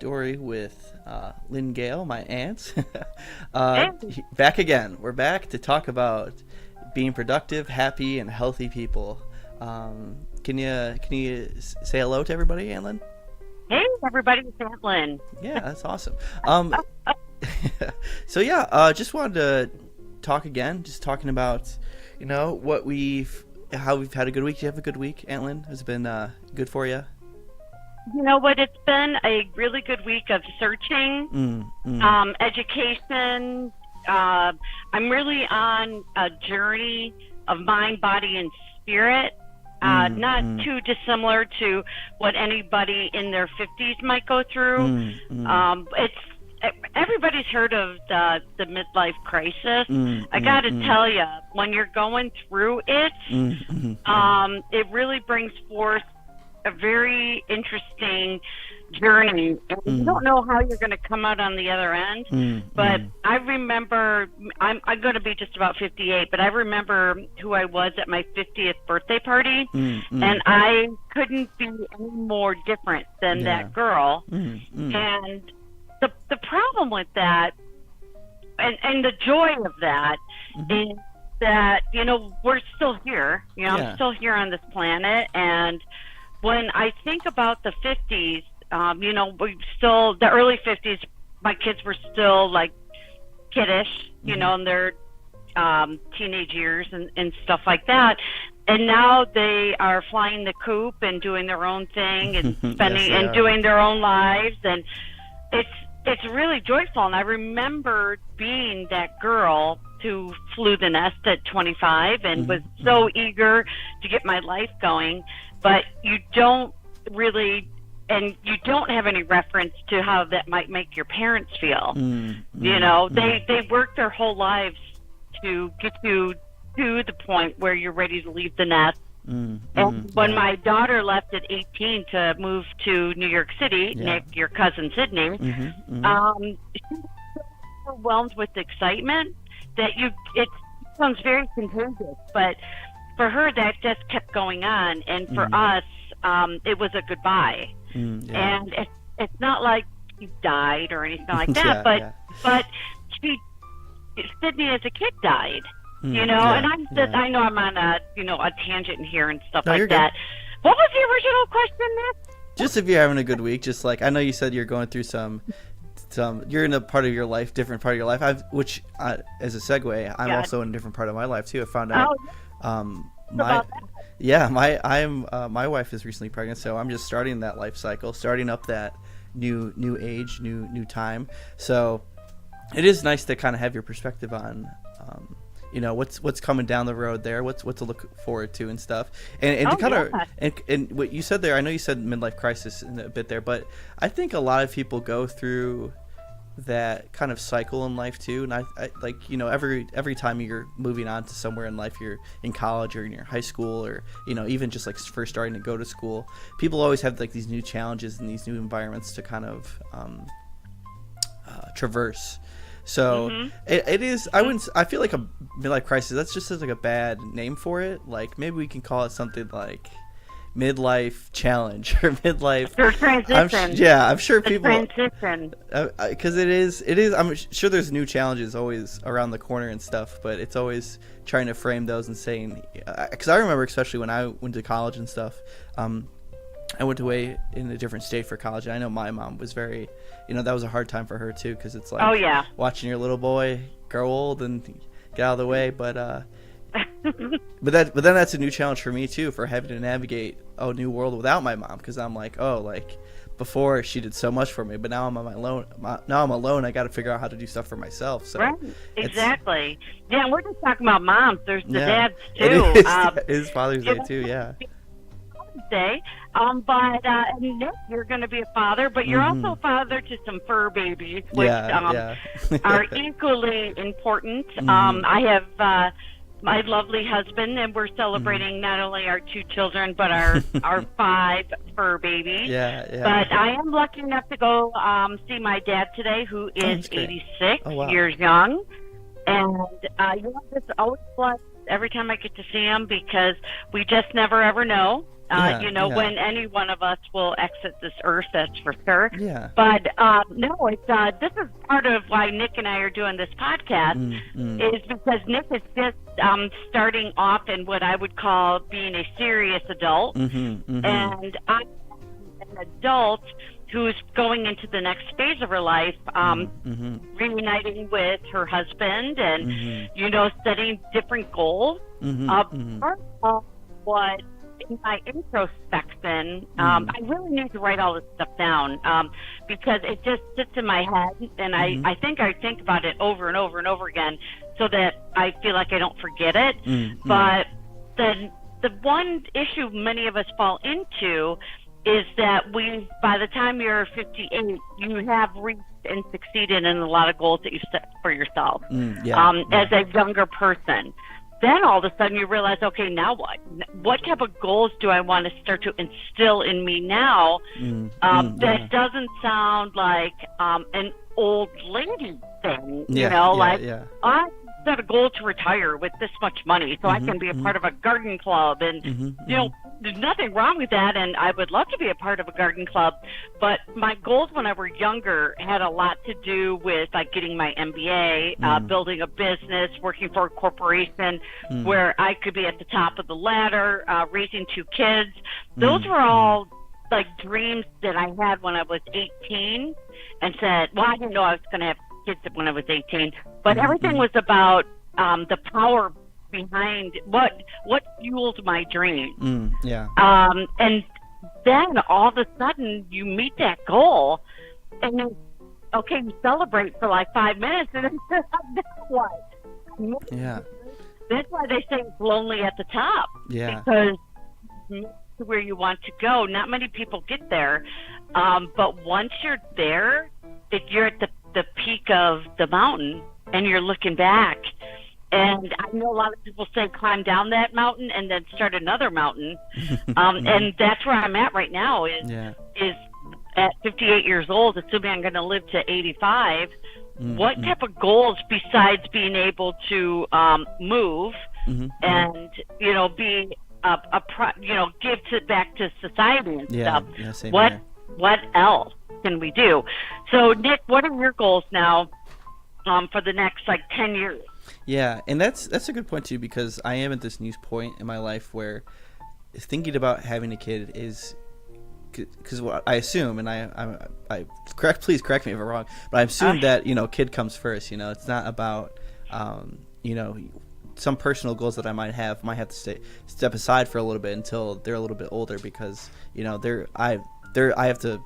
story with Lynn Gale, my aunt. Hey, Back again. We're back to talk about being productive, happy, and healthy people. Can you say hello to everybody, Lynn? hey, everybody, it's Evelyn. Yeah, that's awesome. So yeah, just wanted to talk again. Just talking about, how we've had a good week. Do you have a good week, Lynn? Has it been good for you? You know what? It's been a really good week of searching, education. I'm really on a journey of mind, body, and spirit. Not too dissimilar to what anybody in their 50s might go through. It's everybody's heard of the midlife crisis. I got to tell you, when you're going through it, it really brings forth a very interesting journey. And you don't know how you're going to come out on the other end. But I remember, I'm going to be just about 58, but I remember who I was at my 50th birthday party, and I couldn't be any more different than that girl. And the problem with that, and the joy of that, is that, we're still here. I'm still here on this planet, and when I think about the 50s, the early 50s, my kids were still like kiddish, in their teenage years and stuff like that. And now they are flying the coop and doing their own thing and spending and doing their own lives. And it's really joyful. And I remember being that girl who flew the nest at 25 and was so eager to get my life going. But you don't really, and you don't have any reference to how that might make your parents feel. They work their whole lives to get you to the point where you're ready to leave the nest. And when my daughter left at 18 to move to New York City, Nick, your cousin Sydney, she was so overwhelmed with excitement that it sounds very contagious, but for her, that just kept going on, and for us, it was a goodbye. And it's not like she died or anything like that, but Sydney as a kid died, and I know I'm on a tangent here and stuff like that. What was the original question, Nick? Just if you're having a good week, just like I know you said you're going through some you're in a part of your life, different part of your life. As a segue, I'm also in a different part of my life too. I found out. My wife is recently pregnant, so I'm just starting that life cycle, starting up that new age, new time. So it is nice to kind of have your perspective on what's coming down the road there, what to look forward to and stuff. And to kind of and what you said there, I know you said midlife crisis in a bit there, but I think a lot of people go through that kind of cycle in life too. And I like, every time you're moving on to somewhere in life, you're in college or in your high school, or even just like first starting to go to school, people always have like these new challenges and these new environments to kind of traverse. So it is, I feel like a midlife crisis, that's just like a bad name for it. Like maybe we can call it something like midlife challenge or midlife or transition. I'm sure people transition, because it is I'm sure there's new challenges always around the corner and stuff, but it's always trying to frame those and saying, because I remember especially when I went to college and stuff, I went away in a different state for college, and I know my mom was very, that was a hard time for her too, because it's like watching your little boy grow old and get out of the way, but then that's a new challenge for me too, for having to navigate a new world without my mom, because I'm like, before she did so much for me, but now I'm on my own. Now I'm alone. I got to figure out how to do stuff for myself. So right, exactly. Yeah, we're just talking about moms. There's the dads too. It is Father's Day too. Yeah. Father's Day, but Nick, you're going to be a father, but you're also a father to some fur babies, which are equally important. I have my lovely husband, and we're celebrating not only our 2 children, but our 5 fur babies. But I am lucky enough to go see my dad today, who is 86 years young. And it's always blessed every time I get to see him, because we just never ever know. when any one of us will exit this earth, that's for sure. Yeah. But no, this is part of why Nick and I are doing this podcast, is because Nick is just starting off in what I would call being a serious adult, and I'm an adult who's going into the next phase of her life, reuniting with her husband and, setting different goals. Part of what, in my introspection, I really need to write all this stuff down because it just sits in my head, and I think about it over and over and over again so that I feel like I don't forget it. But the one issue many of us fall into is that by the time you're 58, you have reached and succeeded in a lot of goals that you set for yourself as a younger person. Then all of a sudden you realize, okay, now what? What type of goals do I want to start to instill in me now that doesn't sound like an old lady thing, I set a goal to retire with this much money so I can be a part of a garden club, and there's nothing wrong with that, and I would love to be a part of a garden club, but my goals when I were younger had a lot to do with like getting my MBA, building a business, working for a corporation where I could be at the top of the ladder, raising 2 kids. Those were all like dreams that I had when I was 18, and said, well, I didn't know I was going to have kids when I was 18, but everything was about the power behind what fueled my dream. And then all of a sudden you meet that goal, and then you celebrate for like 5 minutes, and then now what? That's why they say it's lonely at the top. Because to where you want to go, not many people get there, but once you're there, if you're at the peak of the mountain and you're looking back, and I know a lot of people say climb down that mountain and then start another mountain, and that's where I'm at right now, is at 58 years old, assuming I'm going to live to 85, what type of goals besides being able to move and be give back to society and stuff? What else can we do? So, Nick, what are your goals now for the next 10 years? Yeah, and that's a good point too, because I am at this new point in my life where thinking about having a kid is, because what I assume, and I please correct me if I'm wrong, but I assume that kid comes first. It's not about some personal goals that I might have to step aside for a little bit until they're a little bit older, because I have to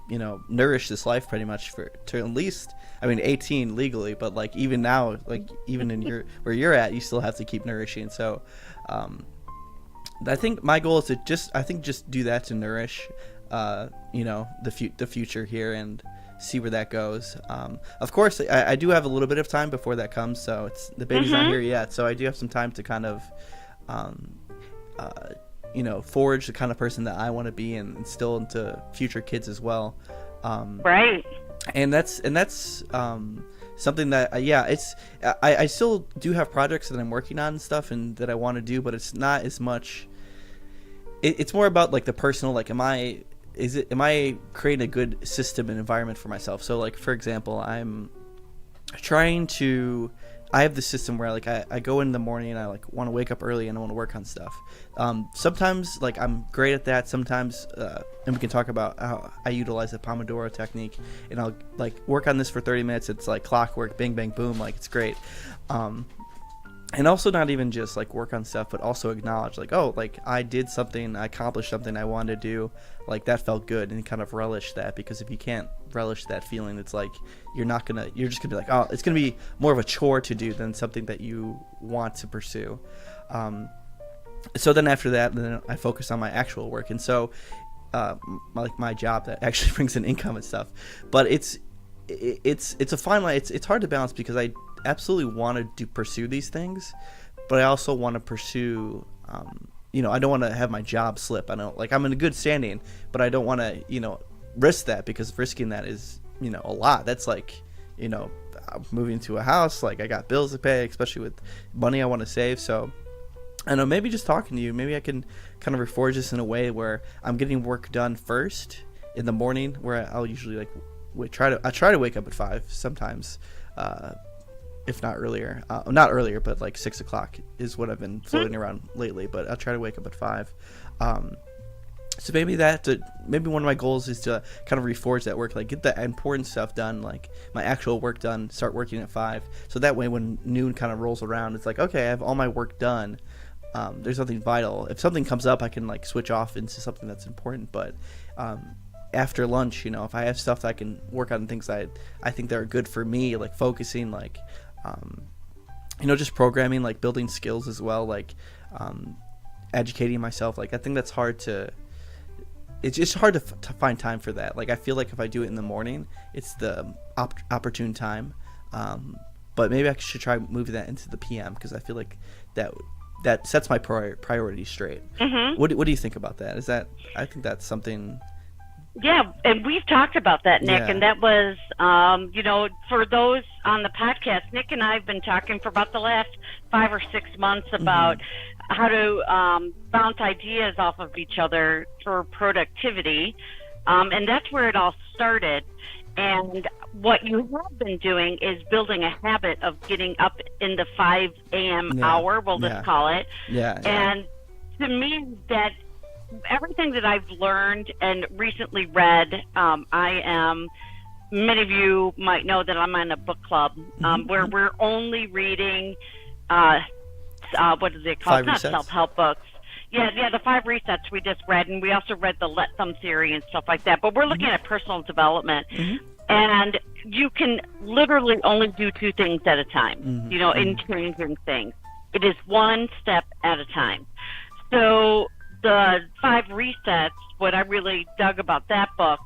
nourish this life pretty much to at least 18 legally, but even now, even in where you're at, you still have to keep nourishing. So I think my goal is to just do that, to nourish the future here and see where that goes. Of course, I do have a little bit of time before that comes, so the baby's not here yet, so I do have some time to kind of forge the kind of person that I want to be and instill into future kids as well. Right. And that's something that I still do have projects that I'm working on and stuff and that I want to do, but it's not as much. It's more about the personal. Am I creating a good system and environment for myself? So for example, I'm trying to. I have this system where I go in the morning and I want to wake up early and I want to work on stuff. Sometimes I'm great at that. Sometimes and we can talk about how I utilize the Pomodoro technique, and I'll work on this for 30 minutes. It's clockwork, bing bang boom, it's great. And also not even just work on stuff, but also acknowledge I did something, I accomplished something I wanted to do, that felt good, and kind of relish that, because if you can't relish that feeling, it's you're just gonna be it's gonna be more of a chore to do than something that you want to pursue. So then after that, then I focus on my actual work, and so my job that actually brings in income and stuff. But it's a fine line. It's hard to balance, because I absolutely want to pursue these things, but I also want to pursue I don't want to have my job slip. I know I'm in a good standing, but I don't want to risk that, because risking that is a lot. That's moving to a house, I got bills to pay, especially with money I want to save. So I know, maybe just talking to you, maybe I can kind of reforge this in a way where I'm getting work done first in the morning, where I'll usually like I try to wake up at 5 sometimes, if not earlier. Not earlier, but like 6 o'clock is what I've been floating around lately. But I'll try to wake up at 5. So maybe maybe one of my goals is to kind of reforge that work, like get the important stuff done, like my actual work done, start working at 5. So that way when noon kind of rolls around, it's like, okay, I have all my work done. There's nothing vital. If something comes up, I can like switch off into something that's important. But after lunch, if I have stuff that I can work on, things that I think that are good for me, like focusing, like just programming, like building skills as well, like educating myself. Like I think that's hard to. It's just hard to find time for that. Like I feel like if I do it in the morning, it's the opportune time. But maybe I should try moving that into the PM, because I feel like that sets my priorities straight. Mm-hmm. What do you think about that? I think that's something. Yeah, and we've talked about that, Nick, Yeah. and that was, for those on the podcast, Nick and I have been talking for about the last 5 or 6 months about how to bounce ideas off of each other for productivity, and that's where it all started. And what you have been doing is building a habit of getting up in the 5 a.m. hour, we'll just call it. Yeah. And to me, that everything that I've learned and recently read, many of you might know that I'm in a book club where we're only reading, what is it called? 5 Not Resets? self-help books. Yeah, the 5 resets we just read, and we also read the Let Them theory and stuff like that. But we're looking at personal development, and you can literally only do 2 things at a time, in changing things. It is one step at a time. So the 5 resets, what I really dug about that book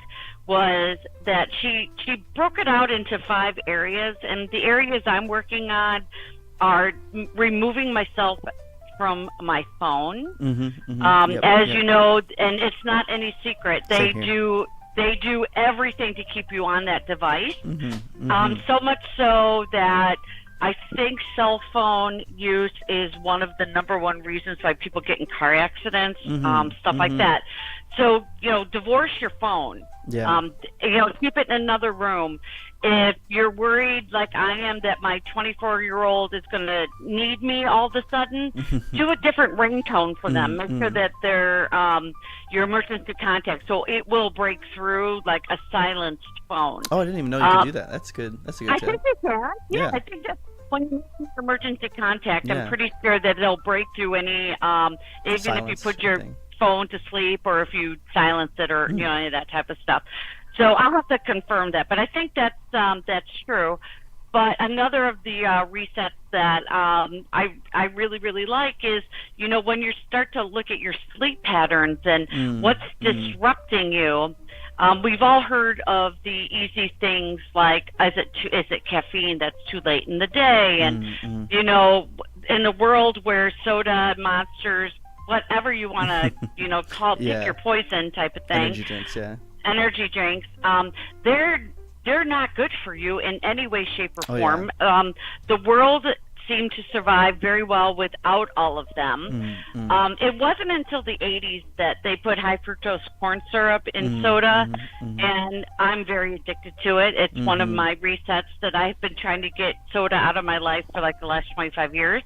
was that she broke it out into 5 areas, and the areas I'm working on are removing myself from my phone. You know, and it's not any secret. They do everything to keep you on that device. So much so that I think cell phone use is one of the number 1 reasons why people get in car accidents, stuff like that. So, divorce your phone. Keep it in another room. If you're worried, like I am, that my 24-year-old is going to need me all of a sudden, do a different ringtone for them. Make sure that they're your emergency contact, so it will break through like a silenced phone. Oh, I didn't even know you could do that. That's good. That's a good tip. I think you can. Yeah. I think that's when you make emergency contact. Yeah. I'm pretty sure that it'll break through any, even if you put your phone to sleep or if you silence it or any of that type of stuff. So I'll have to confirm that, but I think that's true. But another of the resets that I really, really like is, when you start to look at your sleep patterns and what's disrupting you. We've all heard of the easy things like, is it caffeine that's too late in the day? And, in the world where soda, monsters, whatever you want to, pick your poison type of thing. Energy drinks, they're not good for you in any way, shape, or form. The world seemed to survive very well without all of them. It wasn't until the 80s that they put high fructose corn syrup in soda, and I'm very addicted to it. It's one of my resets that I've been trying to get soda out of my life for like the last 25 years.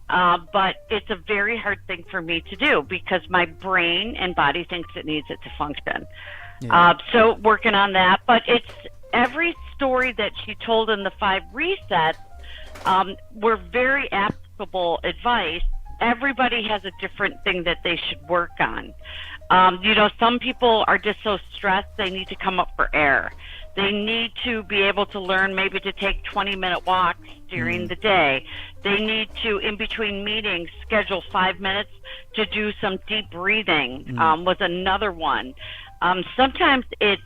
But it's a very hard thing for me to do because my brain and body thinks it needs it to function. So working on that, but it's every story that she told in the 5 resets were very applicable advice. Everybody has a different thing that they should work on. Some people are just so stressed they need to come up for air. They need to be able to learn maybe to take 20-minute walks during the day. They need to, in between meetings, schedule 5 minutes to do some deep breathing, was another one. Sometimes it's,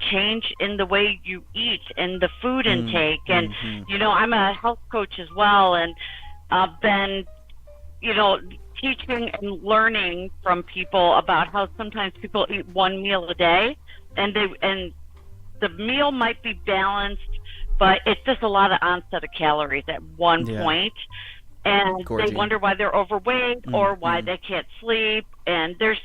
change in the way you eat and the food intake. And, I'm a health coach as well. And I've been, teaching and learning from people about how sometimes people eat 1 meal a day and the meal might be balanced, but it's just a lot of onset of calories at one point. and Gorging. they wonder why they're overweight or why they can't sleep. And there's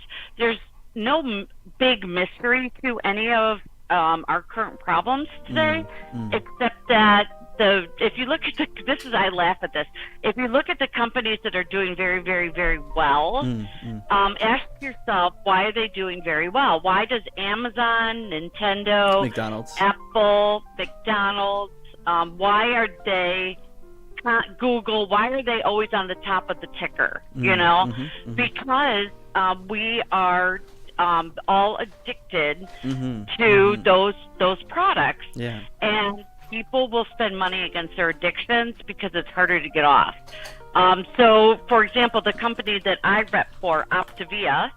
no big mystery to any of our current problems today, except that if you look at I laugh at this. If you look at the companies that are doing very, very, very well, ask yourself, why are they doing very well? Why does Amazon, Nintendo, McDonald's, Apple, McDonald's, why are they, Google, why are they always on the top of the ticker? You know, because we are all addicted to those products. Yeah. And people will spend money against their addictions because it's harder to get off. So, for example, the company that I rep for, Optavia,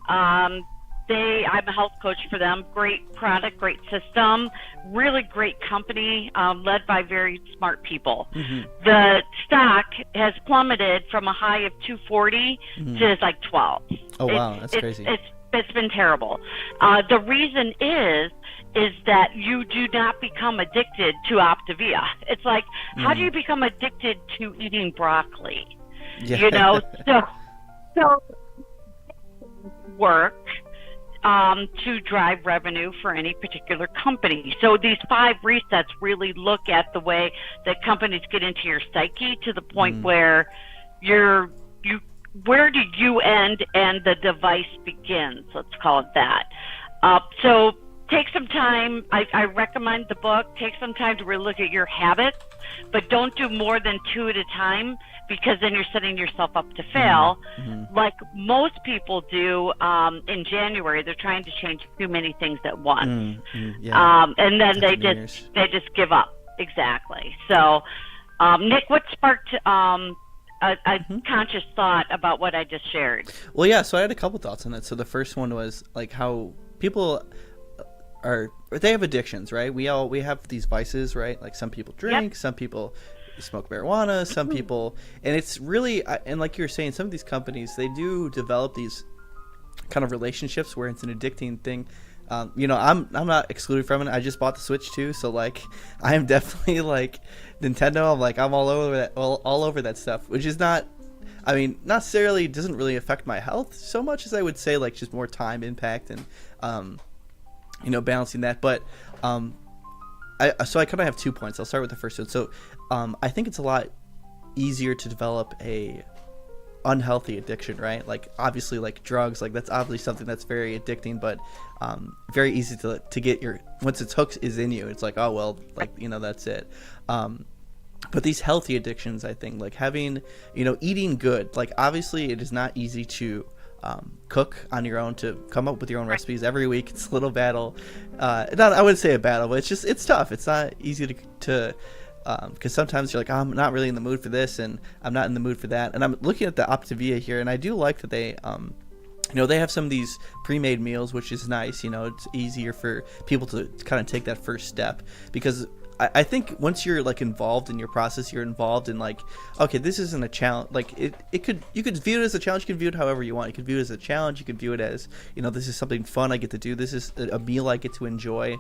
I'm a health coach for them. Great product, great system, really great company, led by very smart people. The stock has plummeted from a high of 240 to like 12. Oh, wow, that's crazy. It's been terrible. The reason is that you do not become addicted to Optavia. It's like, how do you become addicted to eating broccoli? Yeah. You know, so work to drive revenue for any particular company. So these 5 resets really look at the way that companies get into your psyche to the point where where do you end and the device begins? Let's call it that. So take some time. I recommend the book. Take some time to really look at your habits, but don't do more than 2 at a time, because then you're setting yourself up to fail. Like most people do in January. They're trying to change too many things at once. And then they just give up. Exactly. So, Nick, what sparked a conscious thought about what I just shared? Well, yeah, so I had a couple thoughts on that. So the first one was like how people they have addictions, right? We have these vices, right? Like some people drink, some people smoke marijuana, some people, and it's really, and like you were saying, some of these companies, they do develop these kind of relationships where it's an addicting thing. You know, I'm not excluded from it. I just bought the Switch too, so like I am definitely like Nintendo. I'm all over that stuff, which is not, I mean, not necessarily doesn't really affect my health so much as I would say like just more time impact and you know, balancing that. But so I kind of have 2 points. I'll start with the first one. So I think it's a lot easier to develop a unhealthy addiction, right? Like obviously like drugs, like that's obviously something that's very addicting, but very easy to get once its hooks is in you, it's like, oh well, like, you know, that's it. But these healthy addictions, I think, like having, you know, eating good, like obviously it is not easy to cook on your own, to come up with your own recipes every week. It's a little battle. I wouldn't say a battle, but it's tough. It's not easy to because sometimes you're like, oh, I'm not really in the mood for this, and I'm not in the mood for that. And I'm looking at the Optavia here, and I do like that they, you know, they have some of these pre-made meals, which is nice. You know, it's easier for people to kind of take that first step, because I think once you're like involved in your process, you're involved in like, okay, this isn't a challenge. Like you could view it as a challenge. You can view it however you want. You can view it as a challenge. You can view it as, you know, this is something fun I get to do. This is a meal I get to enjoy.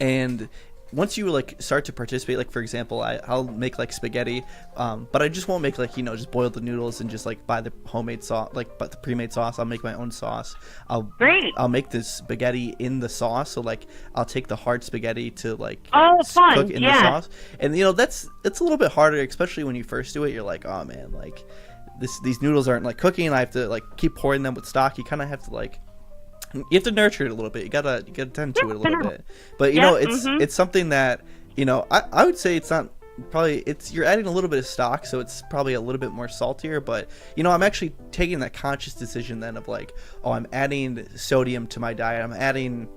And once you like start to participate, like for example, I'll make like spaghetti, but I just won't make like, you know, just boil the noodles and just like buy the homemade sauce, like but the pre-made sauce. I'll make my own sauce. I'll make the spaghetti in the sauce. So like I'll take the hard spaghetti to like cook in the sauce, and you know it's a little bit harder, especially when you first do it. You're like, oh man, like these noodles aren't like cooking. I have to like keep pouring them with stock. You kind of have to like. You have to nurture it a little bit. You gotta tend to it a little bit. But you know, it's something that, you know, I would say it's not probably, you're adding a little bit of stock, so it's probably a little bit more saltier. But you know, I'm actually taking that conscious decision then of like, oh, I'm adding sodium to my diet. I'm adding,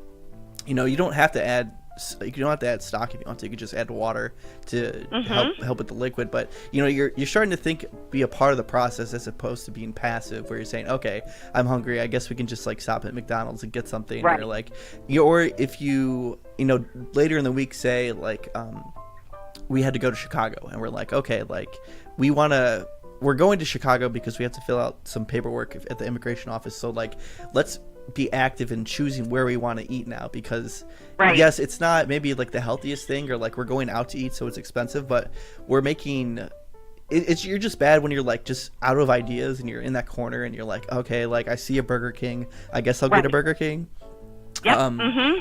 you know, you don't have to add stock if you want to. You can just add water to help with the liquid. But you know, you're starting to be a part of the process as opposed to being passive, where you're saying, okay, I'm hungry, I guess we can just like stop at McDonald's and get something. Right. Or like, or if you know, later in the week, say like we had to go to Chicago, and we're like, okay, like we're going to Chicago because we have to fill out some paperwork at the immigration office. So like, let's be active in choosing where we want to eat now, because yes, it's not maybe like the healthiest thing, or like we're going out to eat, so it's expensive, but we're making it's you're just bad when you're like just out of ideas and you're in that corner and you're like, okay, like I see a Burger King, I guess I'll get a Burger King. Yep.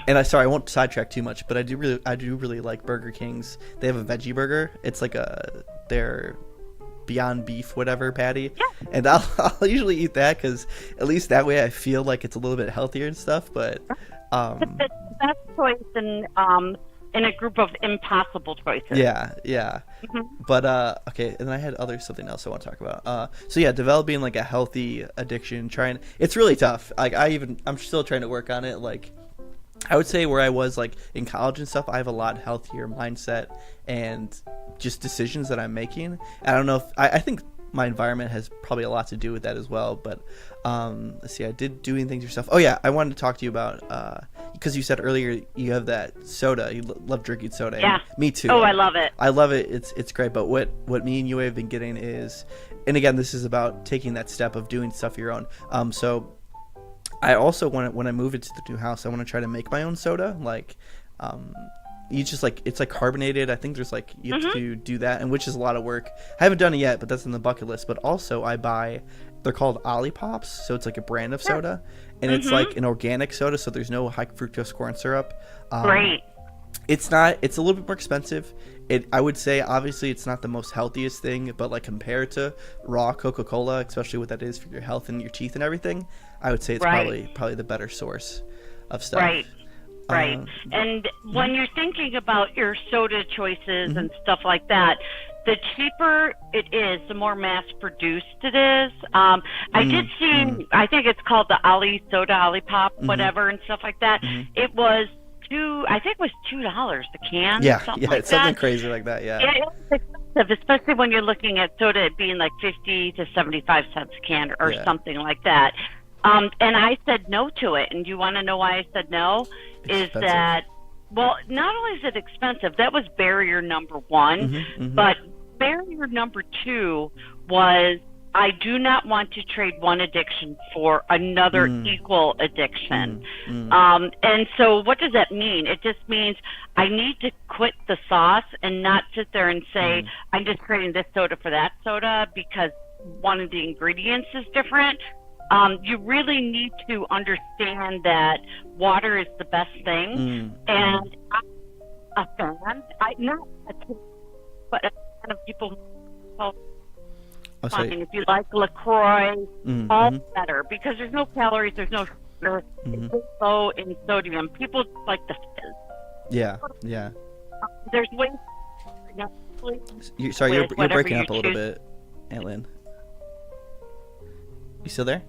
And I won't sidetrack too much, but I do really like Burger Kings. They have a veggie burger. It's like their Beyond Beef whatever patty, and I'll usually eat that because at least that way I feel like it's a little bit healthier and stuff. But it's the best choice in a group of impossible choices. Yeah. But okay, and then I had something else I want to talk about. So yeah, developing like a healthy addiction, it's really tough. Like I'm still trying to work on it. Like I would say where I was like in college and stuff, I have a lot healthier mindset and just decisions that I'm making. I don't know if I think my environment has probably a lot to do with that as well. But let's see, I did doing things yourself. Oh yeah, I wanted to talk to you about because you said earlier you have that soda. You love drinking soda. Yeah, me too. Oh, I love it. I love it. It's great. But what me and you have been getting is, and again, this is about taking that step of doing stuff your own. So I also when I move into the new house, I want to try to make my own soda. Like you just like it's like carbonated. I think there's like you have to do that, and which is a lot of work. I haven't done it yet, but that's in the bucket list. But also they're called Olipop, so it's like a brand of soda, and it's like an organic soda, so there's no high fructose corn syrup. Great. It's a little bit more expensive. I would say obviously it's not the most healthiest thing, but like compared to raw Coca-Cola, especially what that is for your health and your teeth and everything, I would say it's probably the better source of stuff. Right. And when you're thinking about your soda choices and stuff like that, the cheaper it is, the more mass-produced it is. I did see, I think it's called the Olipop, whatever, and stuff like that. It was I think it was $2 the can. Yeah, like it's something crazy like that. Yeah, it was expensive, especially when you're looking at soda being like 50 to 75 cents a can or something like that. And I said no to it. And you want to know why I said no? Is that, well, not only is it expensive, that was barrier number one, but barrier number two was I do not want to trade one addiction for another equal addiction. And so what does that mean? It just means I need to quit the sauce and not sit there and say, I'm just trading this soda for that soda because one of the ingredients is different. You really need to understand that water is the best thing. And I'm a fan, not a fan, but a fan of people who fine. If you like LaCroix, all better because there's no calories, there's no sugar, it's low in sodium. People like the fizz. Yeah. There's ways. You're breaking up a little bit, Aitlin. You still there?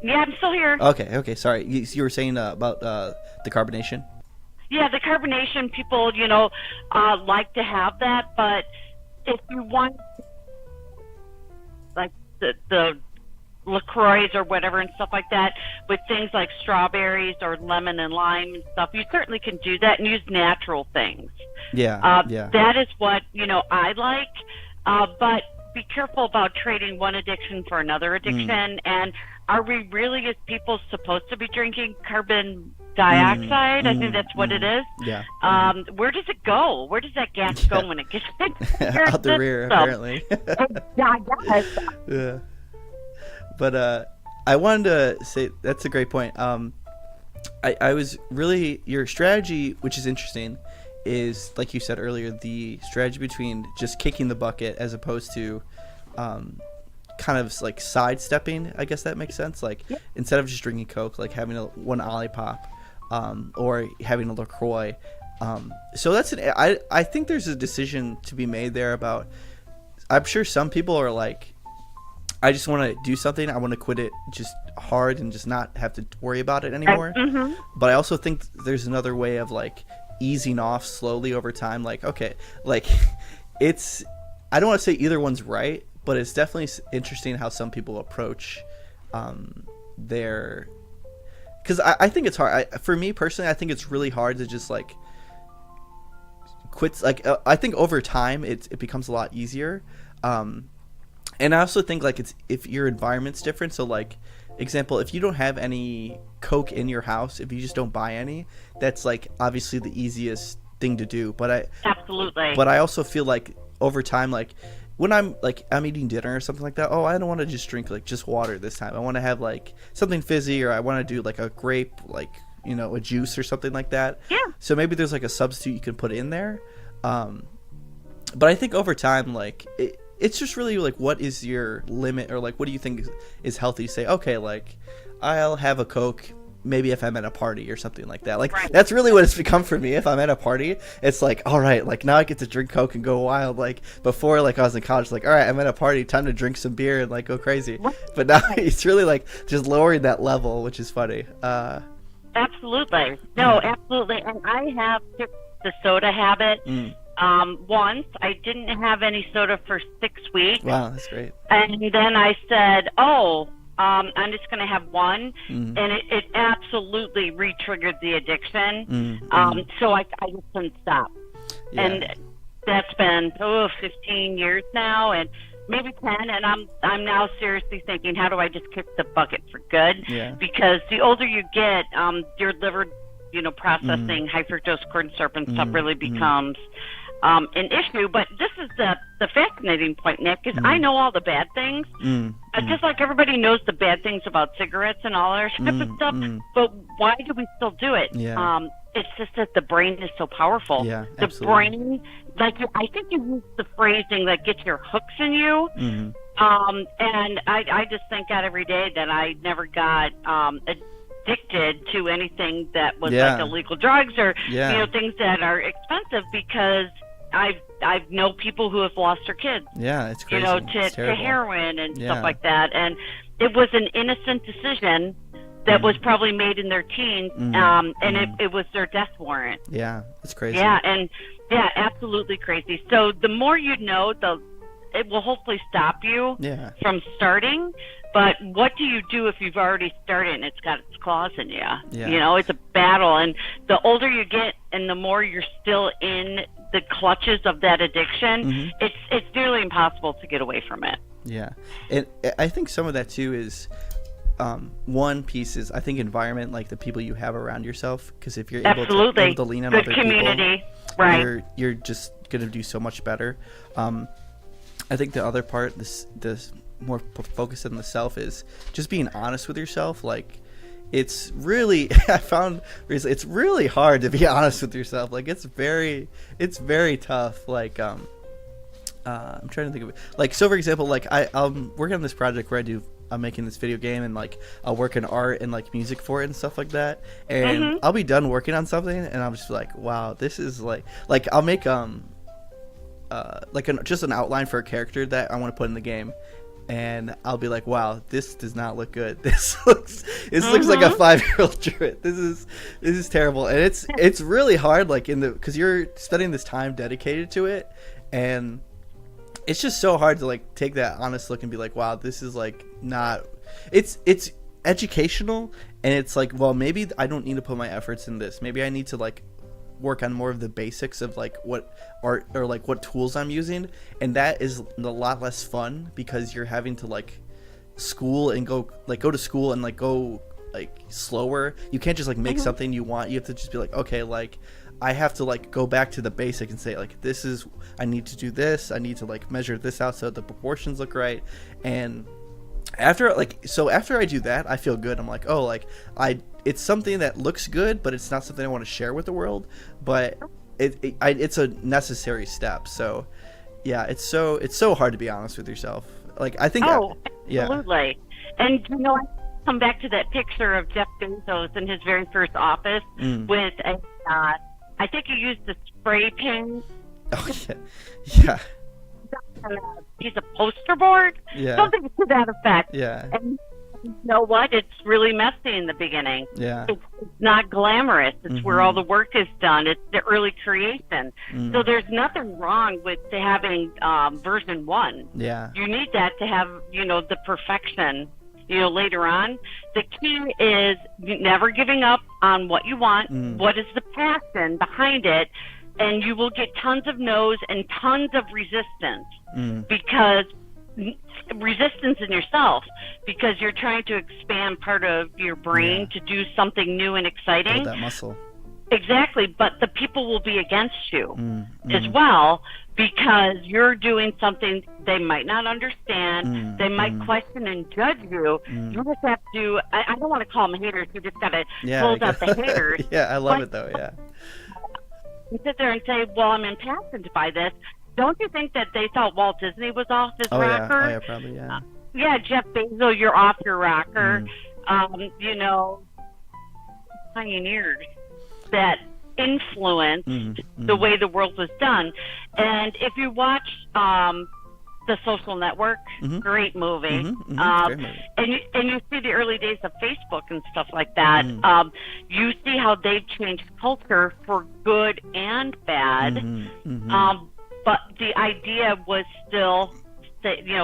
Yeah, I'm still here. Okay. Sorry, you were saying about the carbonation. Yeah, the carbonation. People, like to have that, but if you want, like the LaCroix or whatever and stuff like that, with things like strawberries or lemon and lime and stuff, you certainly can do that and use natural things. Yeah. That is what I like, but be careful about trading one addiction for another addiction. And are we really, as people, supposed to be drinking carbon dioxide? I think that's what it is. Yeah. Where does it go? Where does that gas go when it gets out the rear, apparently? Yeah, I guess. Yeah. But I wanted to say that's a great point. I was really your strategy, which is interesting, is like you said earlier, the strategy between just kicking the bucket as opposed to kind of like sidestepping. I guess that makes sense. Like instead of just drinking Coke, like having one Olipop, or having a LaCroix. So that's I think there's a decision to be made there about. I'm sure some people are like, I just want to do something. I want to quit it just hard and just not have to worry about it anymore. But I also think there's another way of like easing off slowly over time. Like, okay, like it's, I don't want to say either one's right, but it's definitely interesting how some people approach their, because I think it's hard. For me personally, I think it's really hard to just like quit. Like I think over time it becomes a lot easier. And I also think like it's if your environment's different. So like example, if you don't have any Coke in your house, if you just don't buy any, that's like obviously the easiest thing to do. But absolutely. But I also feel like over time, like when I'm eating dinner or something like that, oh, I don't want to just drink like just water this time. I want to have like something fizzy, or I want to do like a grape, like, you know, a juice or something like that. Yeah. So maybe there's like a substitute you can put in there. But I think over time, like it's just really like, what is your limit, or like what do you think is healthy? Say, okay, like I'll have a Coke maybe if I'm at a party or something like that. Like Right. that's really what it's become for me. If I'm at a party, it's like, all right, like now I get to drink Coke and go wild. Like before, like I was in college, like, all right, I'm at a party, time to drink some beer and like go crazy. But now it's really like just lowering that level, which is funny. Absolutely. No, absolutely. And I have the soda habit. Once I didn't have any soda for 6 weeks. Wow, that's great. And then I said, I'm just going to have one. And it absolutely re-triggered the addiction. So I just couldn't stop. Yeah. And that's been 15 years now, and maybe 10. And I'm now seriously thinking, how do I just kick the bucket for good? Yeah. Because the older you get, your liver, processing high fructose corn syrup and stuff really becomes an issue. But this is the fascinating point, Nick, is I know all the bad things. Just like everybody knows the bad things about cigarettes and all that type of stuff. But why do we still do it? Yeah. It's just that the brain is so powerful. Yeah, the absolutely. brain, like I think you use the phrasing that gets your hooks in you. And I just thank God every day that I never got addicted to anything that was like illegal drugs or things that are expensive, because I've know people who have lost their kids. Yeah, it's crazy. To heroin and stuff like that. And it was an innocent decision that was probably made in their teens, and it was their death warrant. Yeah, it's crazy. Yeah, and absolutely crazy. So the more you know, it will hopefully stop you from starting. But what do you do if you've already started and it's got its claws in you? Yeah. It's a battle, and the older you get and the more you're still in the clutches of that addiction, it's nearly impossible to get away from it. Yeah, and I think some of that too is one piece is, I think, environment, like the people you have around yourself, because if you're able to lean on good other community, people, right? You're just gonna do so much better. I think the other part, this more focused on the self, is just being honest with yourself. Like, it's really I found recently it's really hard to be honest with yourself. Like it's very tough. Like I'm trying to think of it. Like, so for example, like I'm working on this project where I'm making this video game, and like I'll work in art and like music for it and stuff like that, and I'll be done working on something and I'm just like, wow, this is like I'll make just an outline for a character that I want to put in the game, and I'll be like, wow, this does not look good. This looks like a 5-year-old drew it. This is terrible. And it's really hard, like because you're spending this time dedicated to it, and it's just so hard to like take that honest look and be like, wow, this is like not, it's educational, and it's like, well, maybe I don't need to put my efforts in this. Maybe I need to like work on more of the basics of like what art or like what tools I'm using, and that is a lot less fun because you're having to like school and go to school and like go like slower. You can't just like make something you want. You have to just be like, okay, like I have to like go back to the basic and say like, this is, I need to do this, I need to like measure this out so the proportions look right. And after I do that, I feel good. I'm like, oh, like it's something that looks good, but it's not something I want to share with the world. But it's a necessary step. So yeah, it's so hard to be honest with yourself. Like I think, absolutely. And I come back to that picture of Jeff Bezos in his very first office with a, I think he used the spray paint. Oh yeah. He's a poster board, something to that effect. Yeah. And you know what? It's really messy in the beginning. Yeah. It's not glamorous. It's where all the work is done. It's the early creation. So there's nothing wrong with having version 1. Yeah. You need that to have, the perfection, later on. The key is never giving up on what you want. What is the passion behind it? And you will get tons of no's and tons of resistance, because resistance in yourself, because you're trying to expand part of your brain to do something new and exciting. Build that muscle. Exactly, but the people will be against you as well, because you're doing something they might not understand. They might question and judge you. You just have to, I don't want to call them haters. You just got to hold out the haters. Yeah, I love it though. Yeah. You sit there and say, well, I'm impassioned by this. Don't you think that they thought Walt Disney was off his rocker? Oh, yeah, probably, yeah. Yeah, Jeff Bezos, you're off your rocker. You know, pioneers that influenced the way the world was done. And if you watch The Social Network, great movie. Great movie. And you see the early days of Facebook and stuff like that. You see how they've changed culture for good and bad. But the idea was still,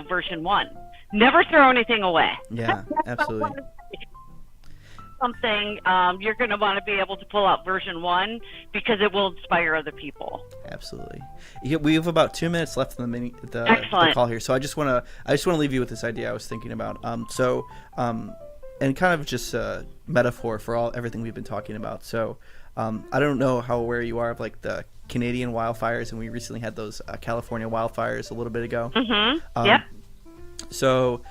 version 1. Never throw anything away. Yeah, absolutely. Something you're going to want to be able to pull out version 1 because it will inspire other people. Absolutely. Yeah, we have about 2 minutes left in the call here, so I just want to leave you with this idea I was thinking about. And kind of just a metaphor for everything we've been talking about. So I don't know how aware you are of like the Canadian wildfires, and we recently had those California wildfires a little bit ago. Yep. So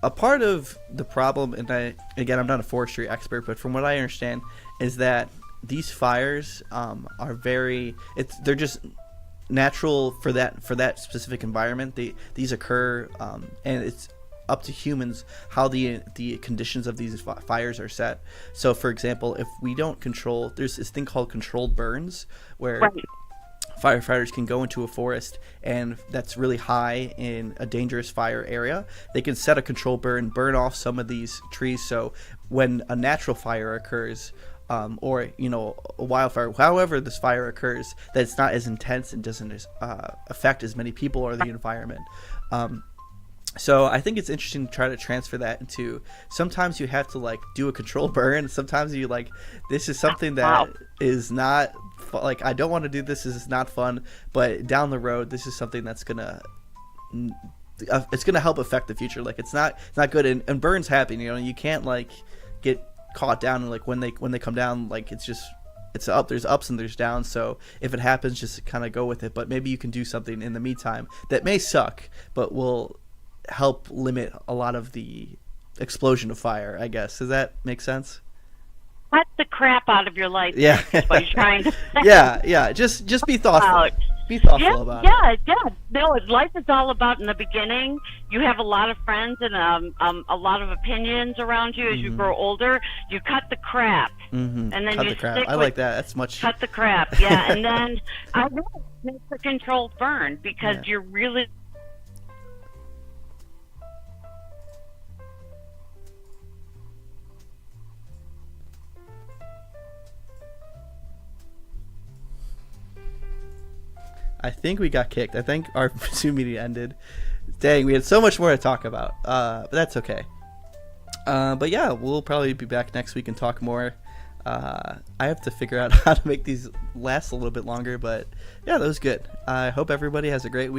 a part of the problem, and I'm not a forestry expert, but from what I understand is that these fires are they're just natural for that specific environment. These occur, and it's up to humans how the conditions of these fires are set. So for example, if we don't control, there's this thing called controlled burns where firefighters can go into a forest and that's really high in a dangerous fire area. They can set a controlled burn off some of these trees, so when a natural fire occurs, or a wildfire, however this fire occurs, that it's not as intense and doesn't affect as many people or the environment. So I think it's interesting to try to transfer that into, sometimes you have to like do a controlled burn. Sometimes you this is something that is not like, I don't want to do this. This is not fun, but down the road, this is something that's it's gonna help affect the future. Like it's not good, and burns happen. You can't like get caught down, and like when they come down, like it's up. There's ups and there's downs. So if it happens, just kind of go with it. But maybe you can do something in the meantime that may suck, but will help limit a lot of the explosion of fire, I guess. Does that make sense? Cut the crap out of your life. Yeah. That's what you're trying to say. Yeah. Just be thoughtful. Be thoughtful about it. Yeah. No, life is all about, in the beginning, you have a lot of friends and a lot of opinions around you. As you grow older, you cut the crap. And then cut you the crap. stick I like that. That's much. Cut the crap, yeah. And then I know it's a controlled burn because you're really. I think we got kicked. I think our Zoom meeting ended. Dang, we had so much more to talk about, but that's okay. But yeah, we'll probably be back next week and talk more. I have to figure out how to make these last a little bit longer, but yeah, that was good. I hope everybody has a great week.